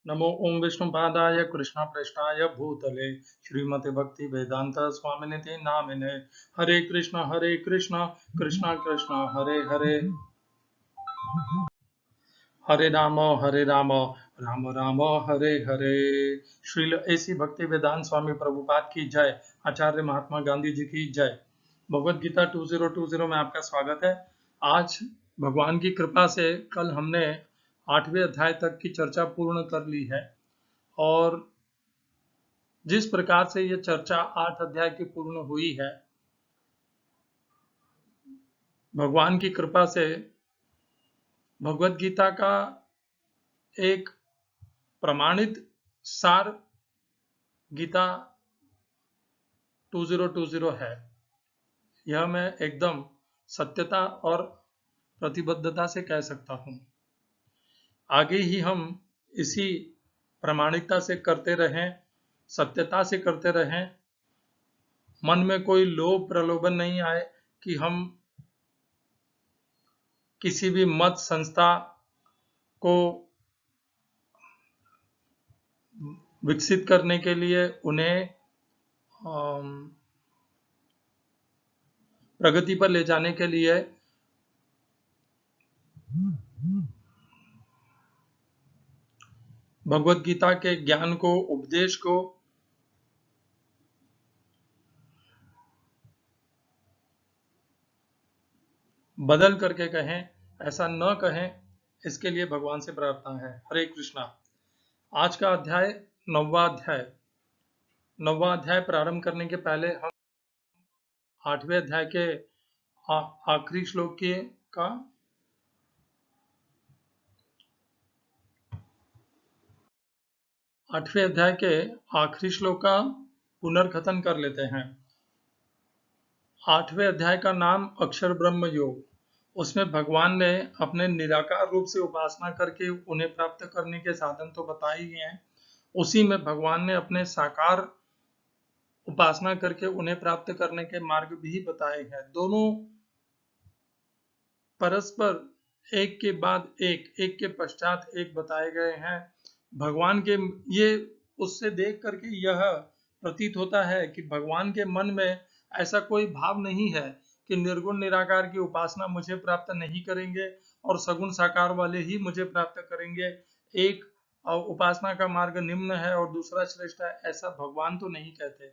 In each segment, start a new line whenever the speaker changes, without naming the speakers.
नमो ओम विष्णुपादाय कृष्णप्रेष्ठाय भूतले श्रीमते भक्ति वेदांत स्वामिनिति नामिने। हरे कृष्ण कृष्ण कृष्ण हरे हरे, हरे राम राम राम हरे हरे। श्रील ऐसी भक्ति वेदांत स्वामी प्रभुपाद की जय। आचार्य महात्मा गांधी जी की जय। भगवद गीता 2020 में आपका स्वागत है। आज भगवान की कृपा से कल हमने 8वें अध्याय तक की चर्चा पूर्ण कर ली है, और जिस प्रकार से ये चर्चा 8 अध्याय की पूर्ण हुई है, भगवान की कृपा से भगवद गीता का एक प्रमाणित सार गीता 2020 है। यह मैं एकदम सत्यता और प्रतिबद्धता से कह सकता हूँ। आगे ही हम इसी प्रामाणिकता से करते रहें, सत्यता से करते रहें। मन में कोई लोभ प्रलोभन नहीं आए कि हम किसी भी मत संस्था को विकसित करने के लिए, उन्हें प्रगति पर ले जाने के लिए भगवद गीता के ज्ञान को, उपदेश को बदल करके कहें, ऐसा न कहें, इसके लिए भगवान से प्रार्थना है। हरे कृष्णा। आज का अध्याय 9वां अध्याय प्रारंभ करने के पहले हम 8वें अध्याय के आखिरी श्लोक का 8वें अध्याय के आखिरी श्लोक का पुनर्कथन कर लेते हैं। 8वें अध्याय का नाम अक्षर ब्रह्म योग। उसमें भगवान ने अपने निराकार रूप से उपासना करके उन्हें प्राप्त करने के साधन तो बताए ही हैं, उसी में भगवान ने अपने साकार उपासना करके उन्हें प्राप्त करने के मार्ग भी बताए हैं। दोनों परस्पर एक के बाद एक के पश्चात एक बताए गए हैं। भगवान के ये उससे देख करके यह प्रतीत होता है कि भगवान के मन में ऐसा कोई भाव नहीं है कि निर्गुण निराकार की उपासना मुझे प्राप्त नहीं करेंगे और सगुण साकार वाले ही मुझे प्राप्त करेंगे। एक उपासना का मार्ग निम्न है और दूसरा श्रेष्ठ है, ऐसा भगवान तो नहीं कहते।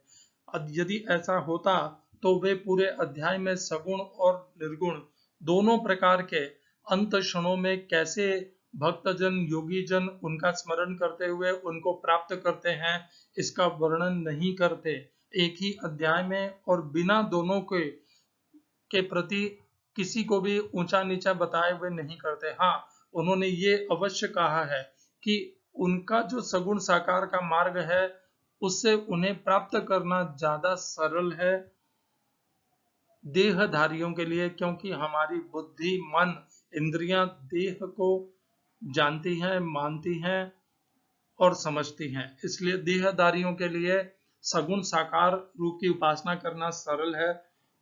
यदि ऐसा होता तो वे पूरे अध्याय में सगुण और निर्गुण दोनों प्रकार के अंत क्षणों में कैसे भक्तजन, योगी जन उनका स्मरण करते हुए उनको प्राप्त करते हैं, इसका वर्णन नहीं करते एक ही अध्याय में, और बिना दोनों के प्रति किसी को भी ऊंचा नीचा बताए हुए नहीं करते। हाँ, उन्होंने ये अवश्य कहा है कि उनका जो सगुण साकार का मार्ग है, उससे उन्हें प्राप्त करना ज्यादा सरल है देहधारियों के लिए, क्योंकि हमारी बुद्धि, मन, इंद्रियां देह को जानती हैं, मानती हैं और समझती हैं। इसलिए देहधारियों के लिए सगुण साकार रूप की उपासना करना सरल है,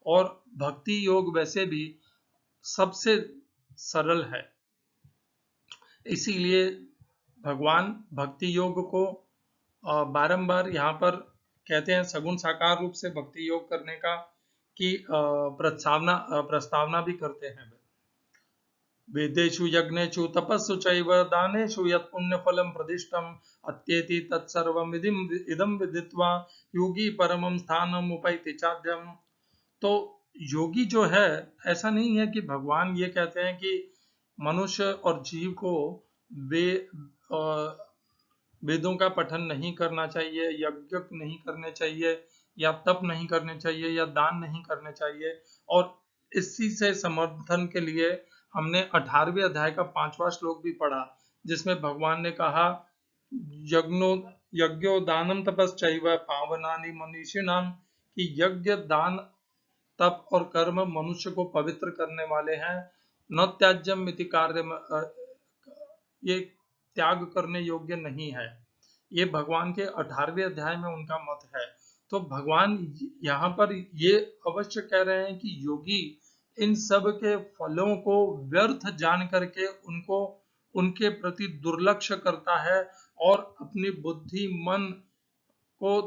और भक्ति योग वैसे भी सबसे सरल है। इसीलिए भगवान भक्ति योग को बारंबार यहाँ पर कहते हैं, सगुण साकार रूप से भक्ति योग करने का की प्रस्तावना भी करते हैं। वेदेषु यज्ञेषु तपस्सु चैव दानेषु यत् पुण्यफलं प्रदिष्टम् अत्येति तत्सर्वम् इदं विदित्वा योगी परमं स्थानम् उपैति चाद्यम्। तो योगी जो है, ऐसा नहीं है कि भगवान ये कहते हैं कि मनुष्य और जीव को वेदों का पठन नहीं करना चाहिए, यज्ञ नहीं करने चाहिए, या तप नहीं करने चाहिए, या दान नहीं करने चाहिए। और इसी से समर्थन के लिए हमने 18वें अध्याय का 5वां श्लोक भी पढ़ा, जिसमें भगवान ने कहा, यज्ञो दानम तपश्चैव पावनानि मनीषिणाम, कि यज्ञ, दान, तप और कर्म मनुष्य को पवित्र करने वाले हैं। न त्याज्यम इति कार्य, ये त्याग करने योग्य नहीं है। ये भगवान के 18वें अध्याय में उनका मत है। तो भगवान यहाँ पर ये अवश्य कह रहे हैं कि योगी इन सब के फलों को व्यर्थ जान करके उनके प्रति दुर्लक्ष्य करता है और अपनी बुद्धि मन को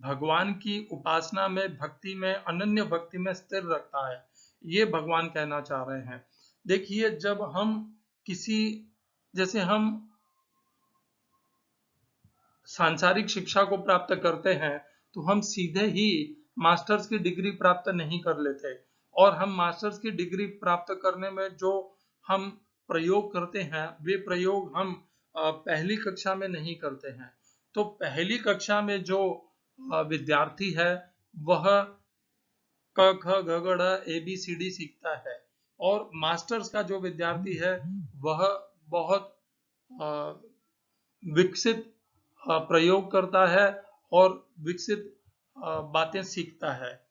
भगवान की उपासना में, भक्ति में, अनन्य भक्ति में स्थिर रखता है। ये भगवान कहना चाह रहे हैं। देखिए, जब हम किसी, जैसे हम सांसारिक शिक्षा को प्राप्त करते हैं तो हम सीधे ही मास्टर्स की डिग्री प्राप्त नहीं कर लेते, और हम मास्टर्स की डिग्री प्राप्त करने में जो हम प्रयोग करते हैं वे प्रयोग हम पहली कक्षा में नहीं करते हैं। तो पहली कक्षा में जो विद्यार्थी है वह क ख ग घ ए बी सी डी सीखता है, और मास्टर्स का जो विद्यार्थी है वह बहुत विकसित प्रयोग करता है और विकसित बातें सीखता है।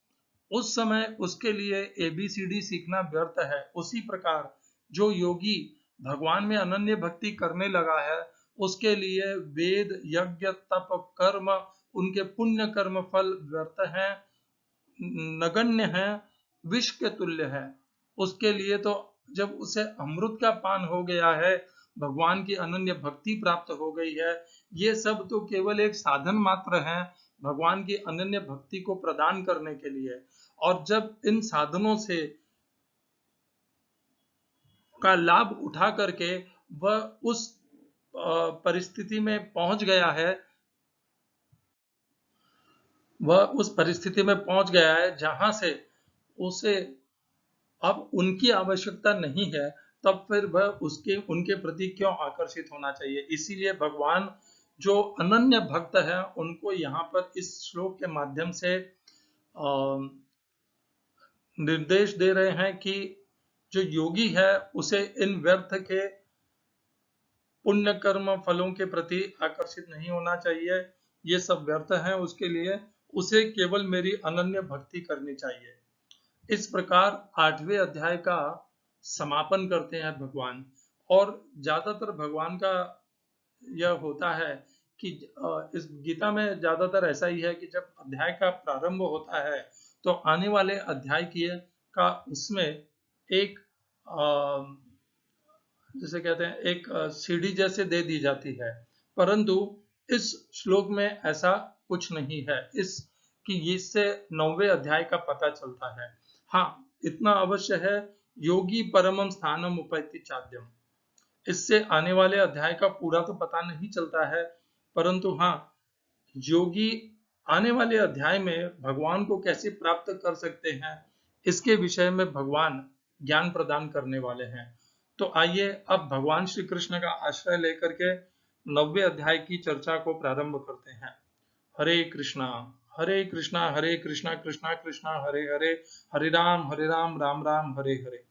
उस समय उसके लिए ABCD सीखना व्यर्थ है। उसी प्रकार जो योगी भगवान में अनन्य भक्ति करने लगा है उसके लिए वेद, यज्ञ, तप, कर्म, उनके पुण्य कर्म फल व्यर्थ हैं, नगण्य हैं, विष के तुल्य है। उसके लिए तो जब उसे अमृत का पान हो गया है, भगवान की अनन्य भक्ति प्राप्त हो गई है, ये सब तो केवल एक साधन मात्र है भगवान की अनन्य भक्ति को प्रदान करने के लिए। और जब इन साधनों से का लाभ उठा करके वह उस परिस्थिति में पहुंच गया है, जहां से उसे अब उनकी आवश्यकता नहीं है, तब फिर वह उनके प्रति क्यों आकर्षित होना चाहिए। इसीलिए भगवान जो अनन्य भक्त है उनको यहाँ पर इस श्लोक के माध्यम से निर्देश दे रहे हैं कि जो योगी है उसे इन व्यर्थ के पुण्य कर्म फलों के प्रति आकर्षित नहीं होना चाहिए। ये सब व्यर्थ है, उसके लिए उसे केवल मेरी अनन्य भक्ति करनी चाहिए। इस प्रकार 8वें अध्याय का समापन करते हैं भगवान। और ज्यादातर भगवान का यह होता है कि इस गीता में ज्यादातर ऐसा ही है कि जब अध्याय का प्रारंभ होता है तो आने वाले अध्याय का उसमें एक जैसे कहते हैं एक सीढ़ी जैसे दे दी जाती है, परंतु इस श्लोक में ऐसा कुछ नहीं है। इससे 9वें अध्याय का पता चलता है। हाँ, इतना अवश्य है, योगी परमम स्थानम उपैति चाद्यम। इससे आने वाले अध्याय का पूरा तो पता नहीं चलता है, परंतु हाँ, योगी आने वाले अध्याय में भगवान को कैसे प्राप्त कर सकते हैं इसके विषय में भगवान ज्ञान प्रदान करने वाले हैं। तो आइए अब भगवान श्री कृष्ण का आश्रय लेकर के 9वें अध्याय की चर्चा को प्रारंभ करते हैं। हरे कृष्णा कृष्णा कृष्णा कृष्णा हरे हरे, हरे राम राम राम हरे हरे।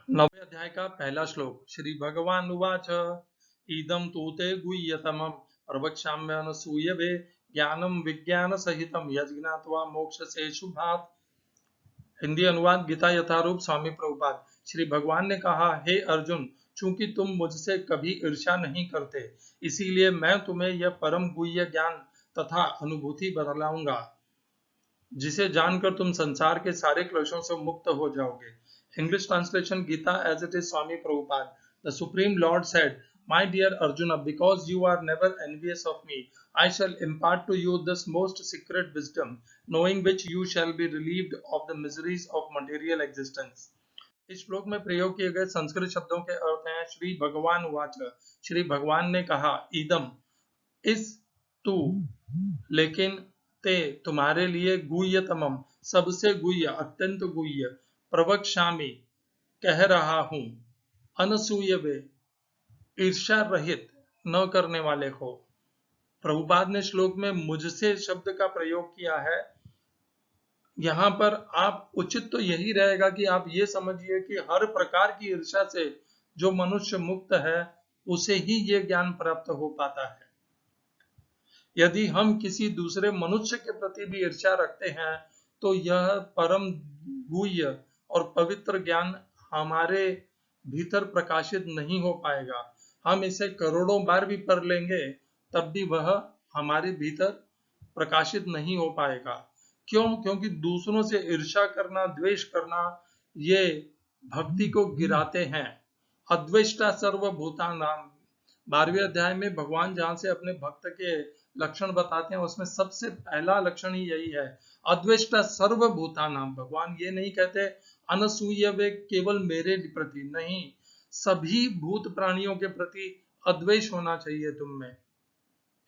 9वें अध्याय का पहला श्लोक। श्री भगवान उवाच इदं तु ते गुह्यतमं प्रवक्ष्याम्यनसूयवे ज्ञानम विज्ञान सहितम यज्ञात्वा मोक्षसे शुभात्। हिंदी अनुवाद गीता यथारूप स्वामी प्रभुपाद। श्री भगवान ने कहा, हे अर्जुन, चूंकि तुम मुझसे कभी ईर्ष्या नहीं करते, इसीलिए मैं तुम्हें यह परम गुह्य ज्ञान तथा अनुभूति बतलाऊंगा, जिसे जानकर तुम संसार के सारे क्लेशों से मुक्त हो जाओगे। English translation Gita as it is Swami Prabhupada. The Supreme Lord said, My dear Arjuna, because you are never envious of me, I shall impart to you this most secret wisdom, knowing which you shall be relieved of the miseries of material existence. इस श्लोक में प्रयोग किए गए संस्कृत शब्दों के अर्थ हैं श्री भगवान उवाच, श्री भगवान ने कहा, इदम इस, तू लेकिन, ते तुम्हारे लिए, गुह्यतमम सबसे गुह्य, अत्यंत गुह्य, प्रवक्ष्यामि कह रहा हूं, अनसूयवे ईर्ष्या रहित न करने वाले को। प्रभुपाद ने श्लोक में मुझसे शब्द का प्रयोग किया है। यहां पर आप उचित तो यही रहेगा कि आप ये समझिए कि हर प्रकार की ईर्ष्या से जो मनुष्य मुक्त है उसे ही ये ज्ञान प्राप्त हो पाता है। यदि हम किसी दूसरे मनुष्य के प्रति भी ईर्ष्या रखते हैं तो यह परम गुह्य और पवित्र ज्ञान हमारे भीतर प्रकाशित नहीं हो पाएगा। हम इसे करोड़ों बार भी पढ़ लेंगे तब भी वह हमारे भीतर प्रकाशित नहीं हो पाएगा। क्यों? क्योंकि दूसरों से ईर्ष्या करना, द्वेष करना, ये भक्ति को गिराते हैं। अद्वेष्टा सर्वभूतानाम। 12वें अध्याय में भगवान जहां से अपने भक्त के लक्षण बताते हैं उसमें सबसे पहला लक्षण ही यही है, अद्वेष्टा सर्वभूतानाम। भगवान ये नहीं कहते अनसूय वे केवल मेरे प्रति, नहीं, सभी भूत प्राणियों के प्रति अद्वेष होना चाहिए तुम में।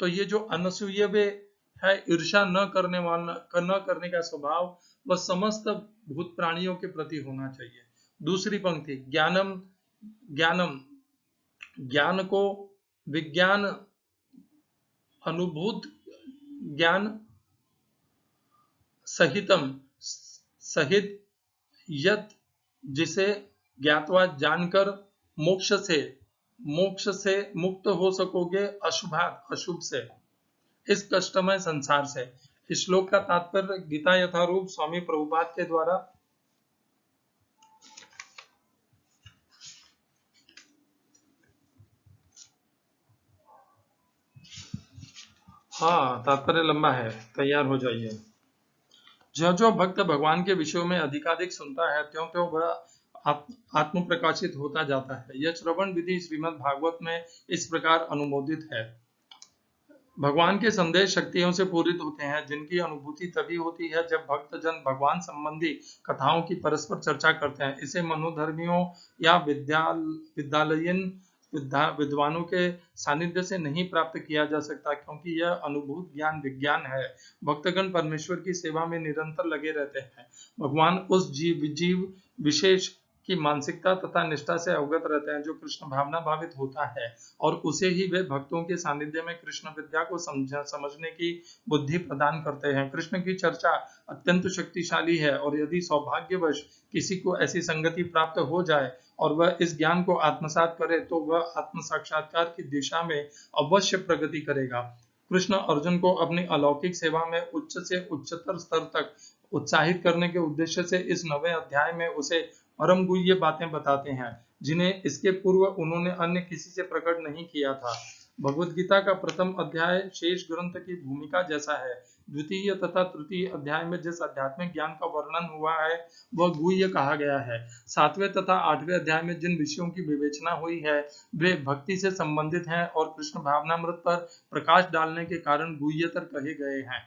तो ये जो अनसूय वे है, ईर्ष्या न करने वाला, न करने का स्वभाव, वह समस्त भूत प्राणियों के प्रति होना चाहिए। दूसरी पंक्ति, ज्ञानम, ज्ञानम, ज्ञान को विज्ञान अनुभूत ज्ञान सहितम, सहित यत, जिसे ज्ञातवा जानकर मोक्ष से मुक्त हो सकोगे, अशुभात, अशुभ से, इस कष्टमय संसार से। इस श्लोक का तात्पर्य गीता यथारूप स्वामी प्रभुपाद के द्वारा हाँ, तात्पर्य लंबा है, तैयार हो जाइए। जो जो भक्त भगवान के विषयों में अधिकाधिक सुनता है, त्यों त्यों वह आत्म प्रकाशित होता जाता है। यह श्रवण विधि श्रीमद् भागवत में इस प्रकार अनुमोदित है। भगवान के संदेश शक्तियों से पूरित होते हैं, जिनकी अनुभूति तभी होती है जब भक्तजन भगवान संबंधी कथाओं की परस्पर चर्चा करते हैं। इसे मनोधर्मियों या विद्यालयीन विद्वानों के सानिध्य से नहीं प्राप्त किया जा सकता, क्योंकि यह अनुभूत ज्ञान विज्ञान है। भक्तगण परमेश्वर की सेवा में निरंतर लगे रहते हैं। भगवान उस जीव विशेष की मानसिकता तथा निष्ठा से अवगत रहते हैं जो कृष्ण भावना भावित होता है, और उसे ही वे भक्तों के सानिध्य में कृष्ण विद्या को समझने की बुद्धि प्रदान करते हैं। कृष्ण की चर्चा अत्यंत शक्तिशाली है, और यदि सौभाग्यवश किसी को ऐसी संगति प्राप्त हो जाए और वह इस ज्ञान को आत्मसात करे, तो वह आत्म साक्षात्कार की दिशा में अवश्य प्रगति करेगा। कृष्ण अर्जुन को अपनी अलौकिक सेवा में उच्च से उच्चतर स्तर तक उत्साहित करने के उद्देश्य से इस 9वें अध्याय में उसे परम गुह्य बातें बताते हैं, जिन्हें इसके पूर्व उन्होंने अन्य किसी से प्रकट नहीं किया था। भगवद गीता का प्रथम अध्याय शेष ग्रंथ की भूमिका जैसा है। द्वितीय तथा तृतीय अध्याय में जिस आध्यात्मिक ज्ञान का वर्णन हुआ है वह गुह्य कहा गया है। 7वें तथा 8वें अध्याय में जिन विषयों की विवेचना हुई है वे भक्ति से संबंधित हैं और कृष्ण भावनामृत पर प्रकाश डालने के कारण गुह्यतर कहे गए हैं।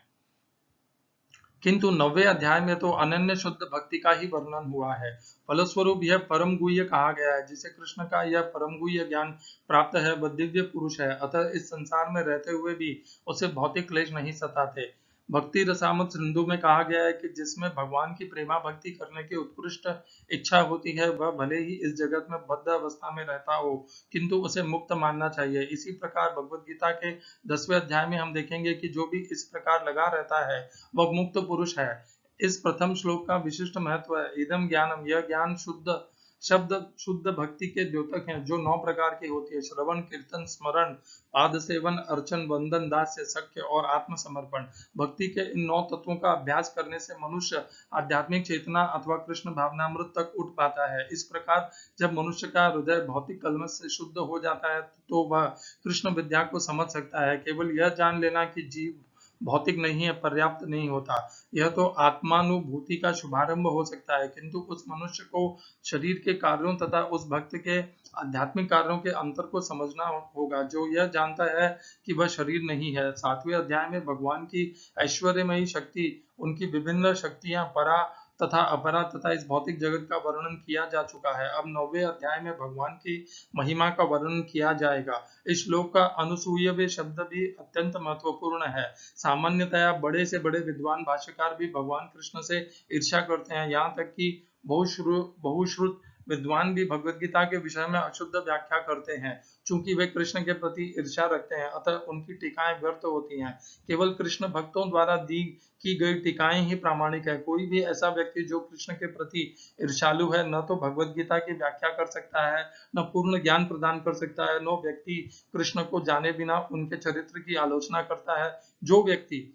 किंतु 9वें अध्याय में तो अनन्य शुद्ध भक्ति का ही वर्णन हुआ है। फलस्वरूप यह परम गुह्य कहा गया है। जिसे कृष्ण का यह परम गुह्य ज्ञान प्राप्त है वह दिव्य पुरुष है, अतः इस संसार में रहते हुए भी उसे भौतिक क्लेश नहीं सताते। भक्ति रसामृत सिंधु में कहा गया है कि जिसमें भगवान की प्रेमा भक्ति करने की उत्कृष्ट इच्छा होती है, वह भले ही इस जगत में बद्ध अवस्था में रहता हो, किंतु उसे मुक्त मानना चाहिए। इसी प्रकार भगवद गीता के 10वें अध्याय में हम देखेंगे कि जो भी इस प्रकार लगा रहता है वह मुक्त पुरुष है। इस प्रथम श्लोक का विशिष्ट महत्व है। इदम ज्ञानम, यह ज्ञान शुद्ध शब्द शुद्ध भक्ति के द्योतक हैं, जो 9 प्रकार की होती है: श्रवण, कीर्तन, स्मरण, पाद सेवन, अर्चन, वंदन, दास्य, सख्य और आत्मसमर्पण। भक्ति के इन 9 तत्वों का अभ्यास करने से मनुष्य आध्यात्मिक चेतना अथवा कृष्ण भावनामृत तक उठ पाता है। इस प्रकार जब मनुष्य का हृदय भौतिक कलमश से शुद्ध हो जाता है तो वह कृष्ण विद्या को समझ सकता है। केवल यह जान लेना कि जीव भौतिक नहीं है पर्याप्त नहीं होता। यह तो आत्मानुभूति का शुभारंभ हो सकता है, किंतु उस मनुष्य को शरीर के कार्यों तथा उस भक्त के आध्यात्मिक कार्यों के अंतर को समझना होगा, जो यह जानता है कि वह शरीर नहीं है। 7वें अध्याय में भगवान की ऐश्वर्यमयी शक्ति, उनकी विभिन्न शक्तियां परा तथा अपरा तथा इस भौतिक जगत का वर्णन किया जा चुका है। अब 9वें अध्याय में भगवान की महिमा का वर्णन किया जाएगा। इस श्लोक का अनुसूयवे शब्द भी अत्यंत महत्वपूर्ण है। सामान्यतया बड़े से बड़े विद्वान भाष्यकार भी भगवान कृष्ण से ईर्ष्या करते हैं। यहाँ तक कि बहुश्रुत विद्वान भी भगवद गीता के विषय में अशुद्ध व्याख्या करते हैं। चूंकि वे कृष्ण के प्रति ईर्ष्या रखते हैं, अतः उनकी टीकाएं व्यर्थ होती हैं। केवल कृष्ण भक्तों द्वारा दी की गई टीकाएं ही प्रामाणिक है। कोई भी ऐसा व्यक्ति जो कृष्ण के प्रति ईर्ष्यालु है, न तो भगवद गीता की व्याख्या कर सकता है, न पूर्ण ज्ञान प्रदान कर सकता है, न व्यक्ति कृष्ण को जाने बिना उनके चरित्र की आलोचना करता है। जो व्यक्ति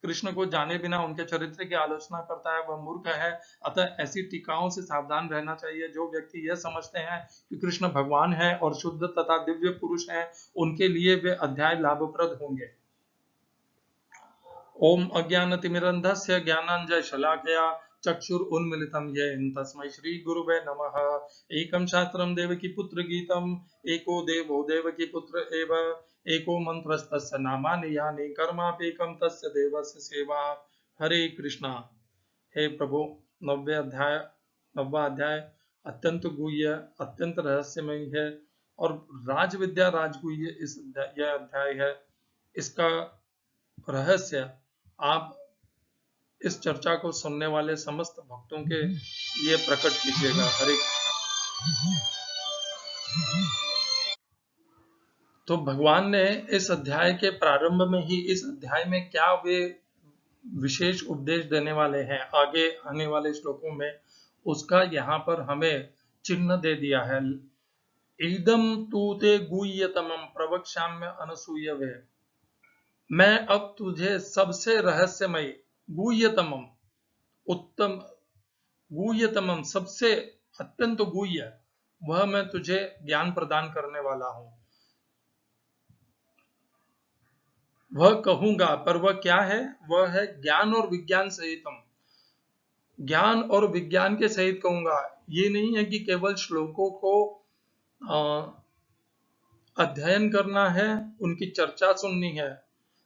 कृष्ण को जाने बिना उनके चरित्र की आलोचना करता है वह मूर्ख है। अतः ऐसी टीकाओं से सावधान रहना चाहिए। जो व्यक्ति यह समझते हैं कि कृष्ण भगवान है और शुद्ध तथा दिव्य पुरुष हैं, उनके लिए वे अध्याय लाभप्रद होंगे। ओम अज्ञानतिमिरन्धस्य ज्ञानांजनशलाकया चक्षुरुन्मिलितं येन तस्मै श्री गुरुवे नमः। एकं शास्त्रं देवकी पुत्र गीतम्, एको देवो देवकी पुत्र एव, एको मंत्रस्तस्य नामानि यानि, कर्माप्येकं तस्य देवस्य सेवा। हरे कृष्णा। हे प्रभु, नौवा अध्याय अत्यंत गुह्य, अत्यंत रहस्यमय है और राज विद्या राजगुह्य यह अध्याय है। इसका रहस्य आप इस चर्चा को सुनने वाले समस्त भक्तों के लिए प्रकट कीजिएगा। हरे कृष्णा। तो भगवान ने इस अध्याय के प्रारंभ में ही इस अध्याय में क्या वे विशेष उपदेश देने वाले हैं आगे आने वाले श्लोकों में, उसका यहाँ पर हमें चिन्ह दे दिया है। इदम तू ते गुह्यतमं प्रवक्ष्याम्य अनसूयवे। मैं अब तुझे सबसे रहस्यमय, गुह्यतमम उत्तम, गुह्यतमम सबसे अत्यंत गुह्य, वह मैं तुझे ज्ञान प्रदान करने वाला हूं। वह कहूंगा, पर वह क्या है? वह है ज्ञान और विज्ञान सहितम। ज्ञान और विज्ञान के सहित कहूंगा। ये नहीं है कि केवल श्लोकों को अध्ययन करना है, उनकी चर्चा सुननी है।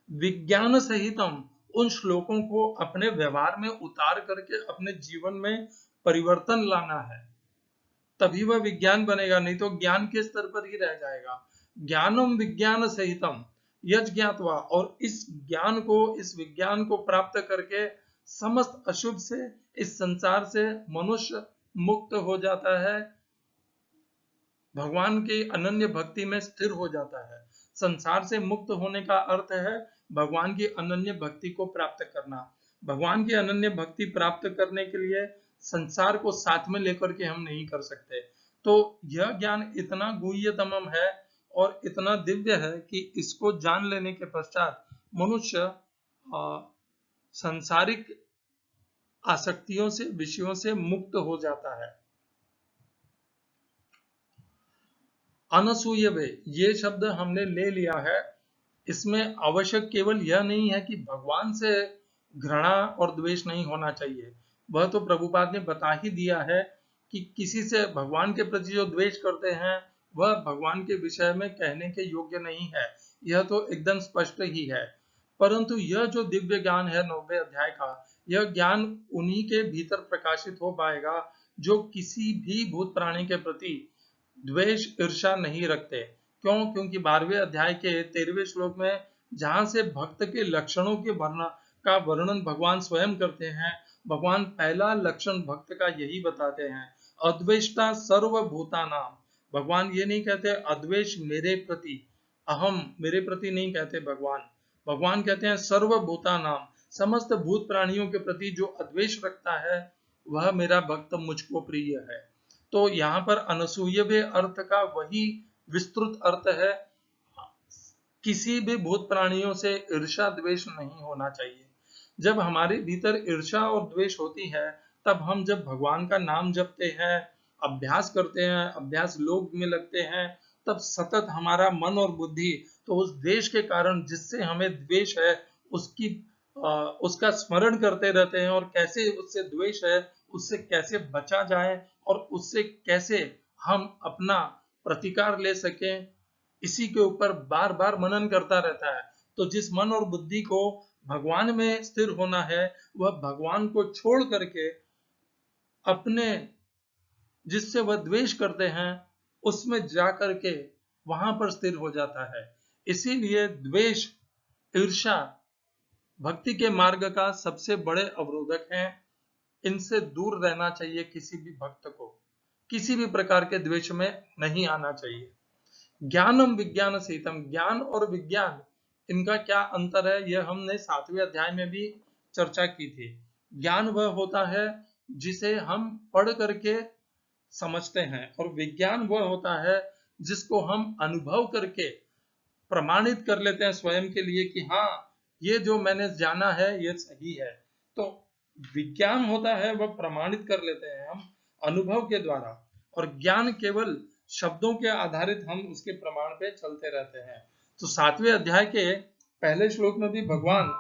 विज्ञान सहितम, उन श्लोकों को अपने व्यवहार में उतार करके अपने जीवन में परिवर्तन लाना है, तभी वह विज्ञान बनेगा, नहीं तो ज्ञान के स्तर पर ही रह जाएगा। ज्ञानम विज्ञान सहितम यज् ज्ञात्वा, और इस ज्ञान को, इस विज्ञान को प्राप्त करके समस्त अशुभ से, इस संसार से मनुष्य मुक्त हो जाता है, भगवान की अनन्य भक्ति में स्थिर हो जाता है। संसार से मुक्त होने का अर्थ है भगवान की अनन्य भक्ति को प्राप्त करना। भगवान की अनन्य भक्ति प्राप्त करने के लिए संसार को साथ में लेकर के हम नहीं कर सकते। तो यह ज्ञान इतना गुह्यतमम है और इतना दिव्य है कि इसको जान लेने के पश्चात मनुष्य सांसारिक आसक्तियों से, विषयों से मुक्त हो जाता है। अनसूयवे, ये शब्द हमने ले लिया है। इसमें आवश्यक केवल यह नहीं है कि भगवान से घृणा और द्वेष नहीं होना चाहिए, वह तो प्रभुपाद ने बता ही दिया है कि किसी से भगवान के प्रति जो द्वेष करते हैं वह भगवान के विषय में कहने के योग्य नहीं है, यह तो एकदम स्पष्ट ही है। परंतु यह जो दिव्य ज्ञान है 9वें अध्याय का, यह ज्ञान उन्हीं के भीतर प्रकाशित हो पाएगा जो किसी भी भूत प्राणी के प्रति द्वेष ईर्षा नहीं रखते। क्यों? क्योंकि 12वें अध्याय के 13वें श्लोक में जहां से भक्त के लक्षणों के वर्णन भगवान स्वयं करते हैं, भगवान पहला लक्षण भक्त का यही बताते हैं, अद्वेष्टा सर्वभूतानाम। भगवान ये नहीं कहते अद्वेष मेरे प्रति, अहम मेरे प्रति नहीं कहते भगवान। भगवान कहते हैं सर्वभूतानाम, समस्त भूत प्राणियों के प्रति जो अद्वेष रखता है वह मेरा भक्त मुझको प्रिय है। तो यहाँ पर अनसूयवे अर्थ का वही विस्तृत अर्थ है, किसी भी भूत प्राणियों से ईर्षा द्वेष नहीं होना चाहिए। जब हमारे भीतर ईर्षा और द्वेष होती है, तब हम जब भगवान का नाम जपते हैं, अभ्यास करते हैं, अभ्यास योग में लगते हैं, तब सतत हमारा मन और बुद्धि तो उस द्वेष के कारण, जिससे हमें द्वेष है, उसका स्मरण करते रहते हैं और कैसे उससे द्वेष है, उससे कैसे बचा जाए और उससे कैसे हम अपना प्रतिकार ले सकें, इसी के ऊपर बार बार मनन करता रहता है। तो जिस मन और बुद्धि को भगवान में स्थिर होना है, वह भगवान को छोड़ करके अपने जिससे वह द्वेष करते हैं उसमें जा करके वहां पर स्थिर हो जाता है। इसीलिए द्वेष, ईर्ष्या भक्ति के मार्ग का सबसे बड़े अवरोधक हैं। इनसे दूर रहना चाहिए किसी भी भक्त को, किसी भी प्रकार के द्वेष में नहीं आना चाहिए। ज्ञानम विज्ञान सहितम, ज्ञान और विज्ञान, इनका क्या अंतर है, यह हमने 7वें अध्याय में भी चर्चा की थी। ज्ञान वह होता है जिसे हम पढ़ करके समझते हैं, और विज्ञान वह होता है जिसको हम अनुभव करके प्रमाणित कर लेते हैं स्वयं के लिए कि हाँ, ये जो मैंने जाना है ये सही है। तो विज्ञान होता है वह प्रमाणित कर लेते हैं हम अनुभव के द्वारा, और ज्ञान केवल शब्दों के आधारित हम उसके प्रमाण पे चलते रहते हैं। तो 7वें अध्याय के पहले श्लोक में भी भगवान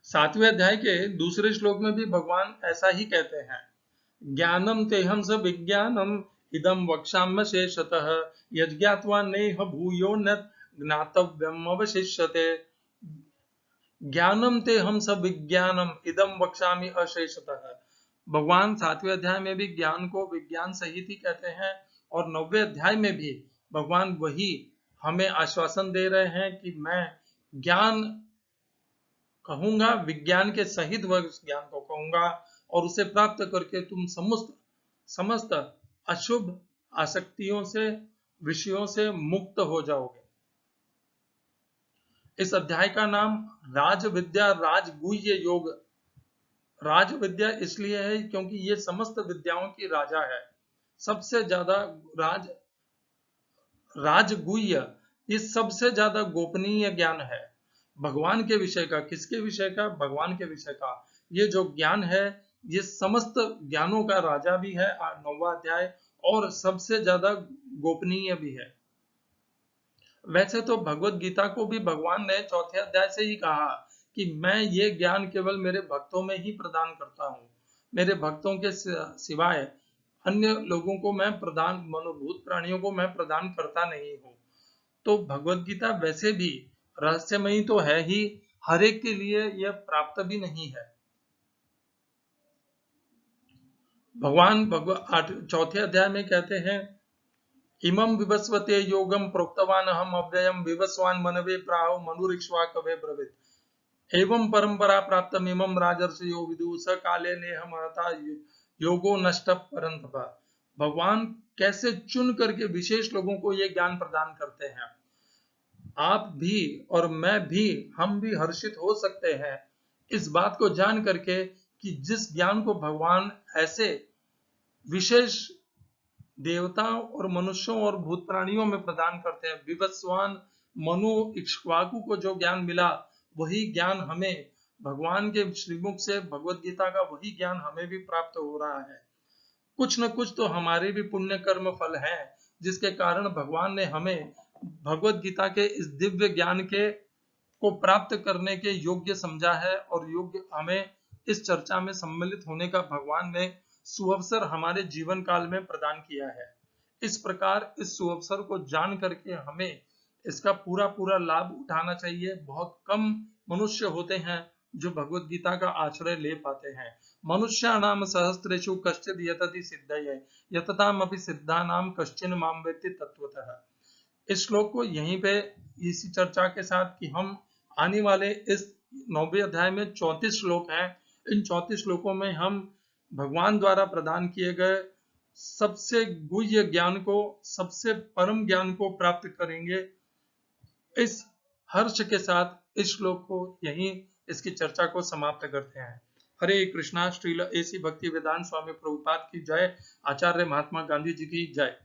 7वें अध्याय के दूसरे श्लोक में भी भगवान ऐसा ही कहते हैं, ज्ञानम तेहम स विज्ञानम इदम वक्ष्याम्य शेषतः यज्ञात्वा नेह भूयो न ज्ञातव्यम अवशिष्यते। ज्ञानम तेहम स विज्ञानम इदम वक्ष्यामि अशेषतः। भगवान 7वें अध्याय में भी ज्ञान को विज्ञान सहित ही कहते हैं, और 9वें अध्याय में भी भगवान वही हमें आश्वासन दे रहे हैं कि मैं ज्ञान कहूंगा, विज्ञान के सहित वह उस ज्ञान को कहूंगा, और उसे प्राप्त करके तुम समस्त अशुभ आसक्तियों से, विषयों से मुक्त हो जाओगे। इस अध्याय का नाम राज विद्या राजगुह्य योग, राज विद्या इसलिए है क्योंकि ये समस्त विद्याओं की राजा है। सबसे ज्यादा राजगुह्य, ये सबसे ज्यादा गोपनीय ज्ञान है भगवान के विषय का। किसके विषय का? भगवान के विषय का। ये जो ज्ञान है ये समस्त ज्ञानों का राजा भी है 9वां अध्याय, और सबसे ज्यादा गोपनीय भी है। वैसे तो भगवत गीता को भी भगवान ने 4थे अध्याय से ही कहा कि मैं ये ज्ञान केवल मेरे भक्तों में ही प्रदान करता हूँ, मेरे भक्तों के सिवाय अन्य लोगों को मैं मनोभूत प्राणियों को मैं प्रदान करता नहीं हूँ। तो भगवत गीता वैसे भी रहस्यमयी तो है ही, हर एक के लिए यह प्राप्त भी नहीं है। भगवान 4थे अध्याय में कहते हैं, इमं विवस्वते योगम प्रोक्तवान अहम अव्ययम विवस्वान मनवे प्राहो मनुरिक्ष्वाकवे ब्रवीत एवं परंपरा प्राप्तम इमं राजर्षयो विदु स काले नेह महता योगो नष्ट परंतप। भगवान कैसे चुन करके विशेष लोगों को ये ज्ञान प्रदान करते हैं। आप भी और मैं भी, हम भी हर्षित हो सकते हैं इस बात को जान करके कि जिस ज्ञान को भगवान ऐसे विशेष देवताओं और मनुष्यों और भूत प्राणियों में प्रदान करते हैं। विवस्वान मनु इक्ष्वाकु को जो ज्ञान मिला, वही ज्ञान हमें भगवान के श्रीमुख से, भगवत गीता का वही ज्ञान हमें भी प्राप्त हो रहा है। कुछ न कुछ तो हमारे भी पुण्य कर्म फल है, जिसके कारण भगवान ने हमें भगवत गीता के इस दिव्य ज्ञान को प्राप्त करने के योग्य समझा है, और योग्य हमें इस चर्चा में सम्मिलित होने का भगवान ने सुअवसर हमारे जीवन काल में प्रदान किया है। इस प्रकार इस सुअवसर को जान करके हमें इसका पूरा पूरा लाभ उठाना चाहिए। बहुत कम मनुष्य होते हैं जो भगवत गीता का आश्रय ले पाते हैं। मनुष्याणाम सहस्रेषु कश्चिद यतति सिद्धये यततामपि सिद्धानाम कश्चिन माम वेत्ति तत्वतः। इस श्लोक को यहीं पे इसी चर्चा के साथ कि हम आने वाले इस 9वें अध्याय में 34 श्लोक हैं, इन 34 श्लोकों में हम भगवान द्वारा प्रदान किए गए सबसे गुह्य ज्ञान को, सबसे परम ज्ञान को प्राप्त करेंगे। इस हर्ष के साथ इस श्लोक को यहीं इसकी चर्चा को समाप्त करते हैं। हरे कृष्णा। श्रील एसी भक्ति वेदांत स्वामी प्रभुपाद की जय। आचार्य महात्मा गांधी जी की जय।